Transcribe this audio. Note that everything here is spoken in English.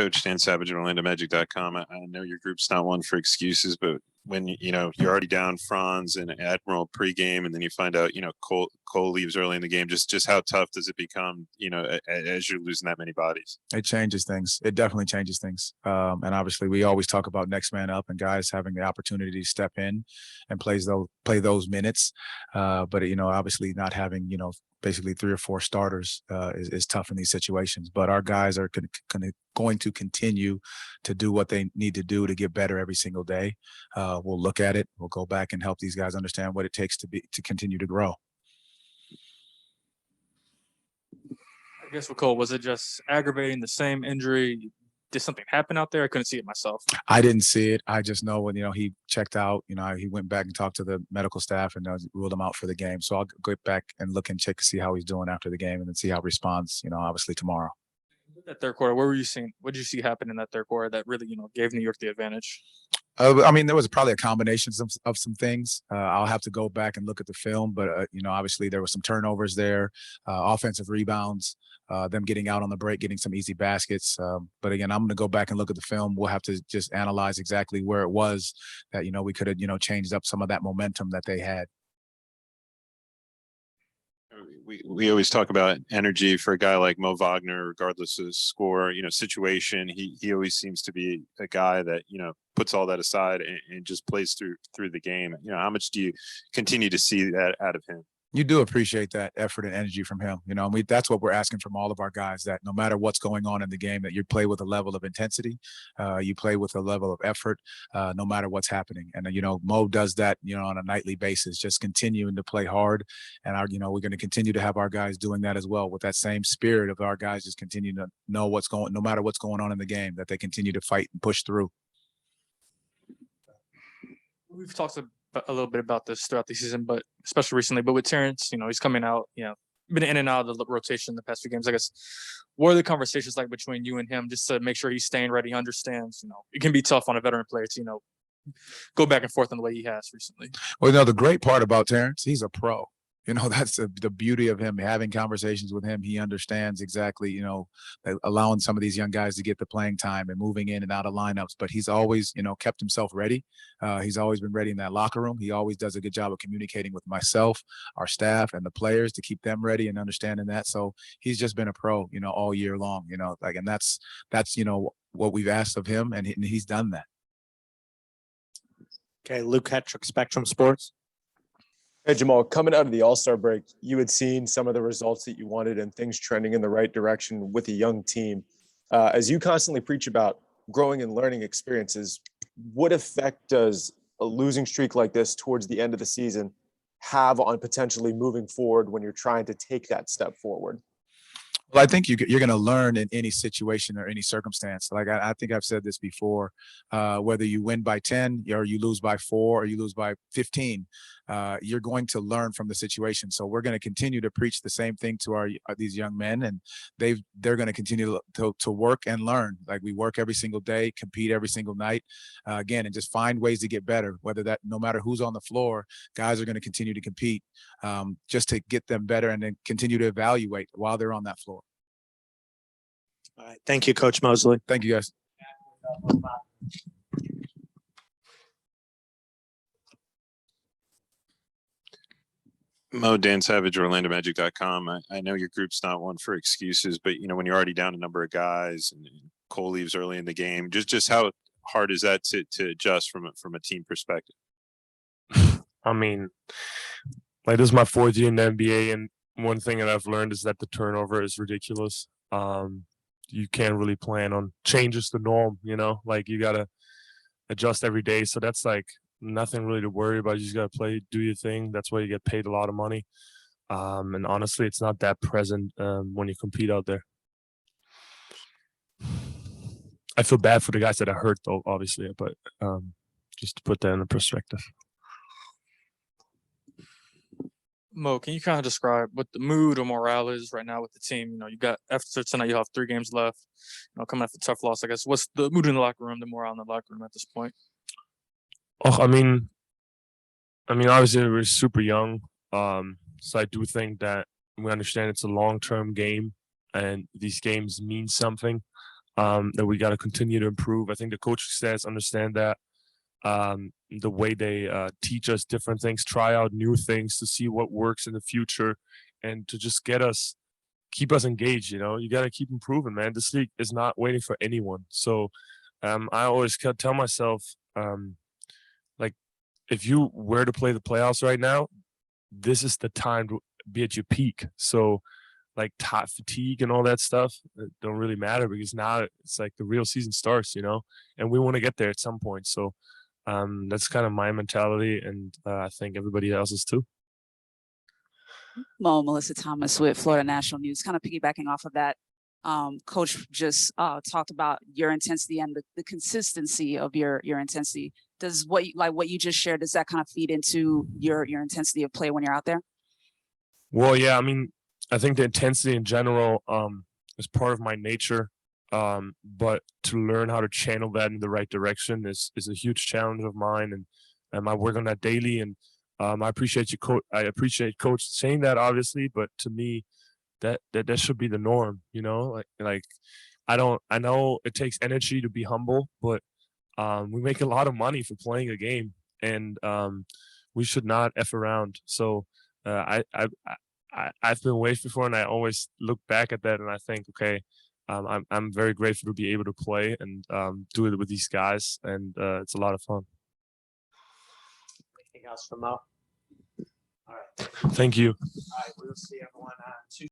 Coach Dan Savage at OrlandoMagic.com. I know your group's not one for excuses, but when you're already down Franz and Admiral pregame, and then you find out Cole leaves early in the game, just how tough does it become as you're losing that many bodies? It changes things. It definitely changes things. And obviously, we always talk about next man up and guys having the opportunity to step in and play those minutes. But obviously, not having basically 3 or 4 starters is tough in these situations. But our guys are going to continue to do what they need to do to get better every single day. We'll look at it. We'll go back and help these guys understand what it takes to continue to grow. I guess with Cole, was it just aggravating the same injury? Did something happen out there? I couldn't see it myself. I didn't see it. I just know when, he checked out, he went back and talked to the medical staff and ruled him out for the game. So I'll go back and look and check to see how he's doing after the game and then see how he responds, obviously tomorrow. That third quarter, what were you seeing? What did you see happen in that third quarter that really, gave New York the advantage? There was probably a combination of some things. I'll have to go back and look at the film, but obviously there were some turnovers there, offensive rebounds, them getting out on the break, getting some easy baskets. But again, I'm going to go back and look at the film. We'll have to just analyze exactly where it was that we could have changed up some of that momentum that they had. We always talk about energy for a guy like Moe Wagner, regardless of score, situation. He always seems to be a guy that, puts all that aside and just plays through the game. How much do you continue to see that out of him? You do appreciate that effort and energy from him. That's what we're asking from all of our guys, that no matter what's going on in the game, that you play with a level of intensity, you play with a level of effort, no matter what's happening. And, Mo does that, on a nightly basis, just continuing to play hard. And, we're going to continue to have our guys doing that as well, with that same spirit of our guys just continue to know no matter what's going on in the game, that they continue to fight and push through. We've talked a little bit about this throughout the season, but especially recently. But with Terrence, he's coming out, been in and out of the rotation the past few games. I guess, what are the conversations like between you and him, just to make sure he's staying ready? He understands, it can be tough on a veteran player to, go back and forth in the way he has recently. Well, the great part about Terrence, he's a pro. That's the beauty of him. Having conversations with him, he understands exactly, allowing some of these young guys to get the playing time and moving in and out of lineups. But he's always, kept himself ready. He's always been ready in that locker room. He always does a good job of communicating with myself, our staff, and the players to keep them ready and understanding that. So he's just been a pro, all year long. And that's what we've asked of him, and he's done that. Okay, Luke Hetrick, Spectrum Sports. Hey, Jamahl, coming out of the All-Star break, you had seen some of the results that you wanted and things trending in the right direction with a young team. As you constantly preach about growing and learning experiences, what effect does a losing streak like this towards the end of the season have on potentially moving forward when you're trying to take that step forward? Well, I think you're going to learn in any situation or any circumstance. Like I think I've said this before, whether you win by 10 or you lose by 4 or you lose by 15, you're going to learn from the situation. So we're going to continue to preach the same thing to these young men, and they're going to continue to work and learn. Like we work every single day, compete every single night, again, and just find ways to get better. Whether that, no matter who's on the floor, guys are going to continue to compete just to get them better, and then continue to evaluate while they're on that floor. All right. Thank you, Coach Mosley. Thank you, guys. Mo, Dan Savage, OrlandoMagic.com. I know your group's not one for excuses, but when you're already down a number of guys and Cole leaves early in the game, just how hard is that to adjust from a team perspective? I mean, this is my 4th year in the NBA, and one thing that I've learned is that the turnover is ridiculous. You can't really plan on changes the norm, you got to adjust every day. So that's nothing really to worry about. You just got to play, do your thing. That's why you get paid a lot of money. And honestly, it's not that present when you compete out there. I feel bad for the guys that are hurt, though, obviously, but just to put that in perspective. Mo, can you kind of describe what the mood or morale is right now with the team? You got, after tonight, you have 3 games left. Coming off a tough loss, I guess. What's the mood in the locker room, the morale in the locker room at this point? Oh, I mean, obviously we're super young, so I do think that we understand it's a long-term game, and these games mean something. that we got to continue to improve. I think the coaching staffs understand that. The way they teach us different things, try out new things to see what works in the future, and to just keep us engaged. You got to keep improving, man. This league is not waiting for anyone. So I always tell myself, like, if you were to play the playoffs right now, this is the time to be at your peak. So like top fatigue and all that stuff don't really matter, because now it's like the real season starts, and we want to get there at some point. So that's kind of my mentality, and I think everybody else's too. Melissa Thomas with Florida National News. Kind of piggybacking off of that, Coach just talked about your intensity and the consistency of your intensity. Does what you just shared, does that kind of feed into your intensity of play when you're out there? Well, yeah, I mean, I think the intensity in general is part of my nature, but to learn how to channel that in the right direction is a huge challenge of mine, and I work on that daily. And I appreciate you, Coach. I appreciate Coach saying that, obviously, but to me, that should be the norm. Like I know it takes energy to be humble, but we make a lot of money for playing a game, and we should not F around. So I've been waived before, and I always look back at that and I think, okay, I'm very grateful to be able to play and do it with these guys, and it's a lot of fun. Anything else from Mo? All right. Thank you. All right. We'll see everyone on Tuesday.